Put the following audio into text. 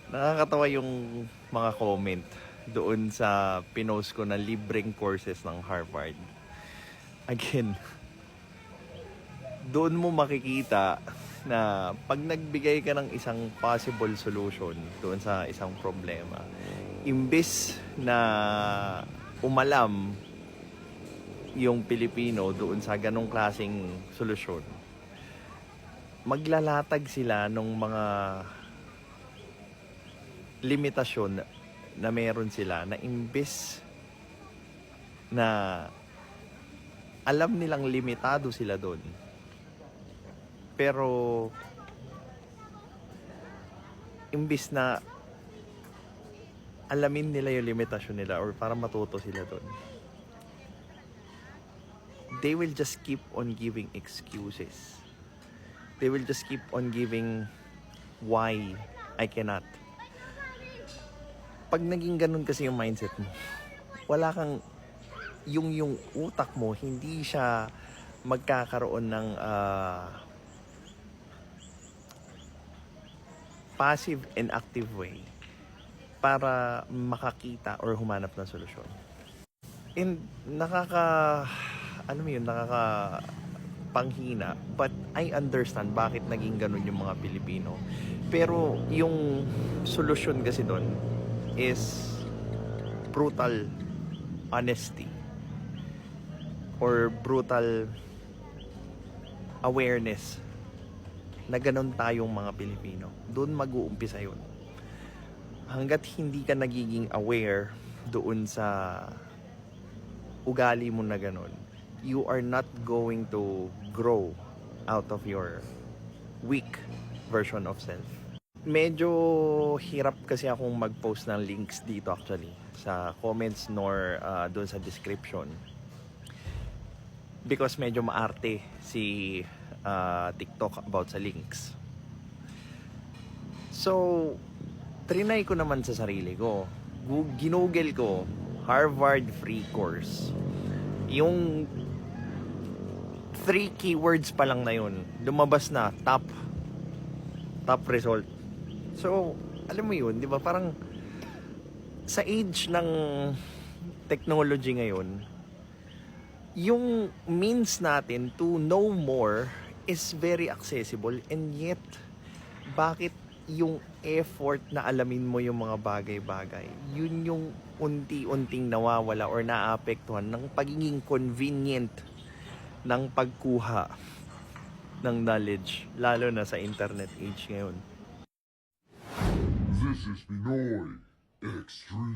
Nakakatawa yung mga comment doon sa pinost ko na libreng courses ng Harvard. Again, doon mo makikita na pag nagbigay ka ng isang possible solution doon sa isang problema, imbis na umalam yung Pilipino doon sa ganong klaseng solusyon, maglalatag sila ng mga limitasyon na meron sila na imbes na alam nilang limitado sila doon, pero imbes na alamin nila yung limitasyon nila or para matuto sila doon, they will just keep on giving excuses. They will just keep on giving why I cannot. Pag naging ganun kasi yung mindset mo, wala kang, yung utak mo, hindi siya magkakaroon ng passive and active way para makakita or humanap ng solusyon. And alam mo yun, panghina, but I understand bakit naging ganun yung mga Pilipino. Pero yung solusyon kasi doon is brutal honesty or brutal awareness na ganun tayong mga Pilipino. Doon mag-uumpisa yun. Hanggat hindi ka nagiging aware doon sa ugali mo na ganun, you are not going to grow out of your weak version of self. Medyo hirap kasi akong mag-post ng links dito actually sa comments nor doon sa description, because medyo maarte si TikTok about sa links. So trinay ko naman sa sarili ko, ginugel ko Harvard free course, yung 3 keywords pa lang na yun, lumabas na top result. So, alam mo yun, di ba? Parang sa age ng technology ngayon, yung means natin to know more is very accessible, and yet, bakit yung effort na alamin mo yung mga bagay-bagay, yun yung unti-unting nawawala or naapektuhan ng pagiging convenient ng pagkuha ng knowledge, lalo na sa internet age ngayon. This is Pinoy Extreme.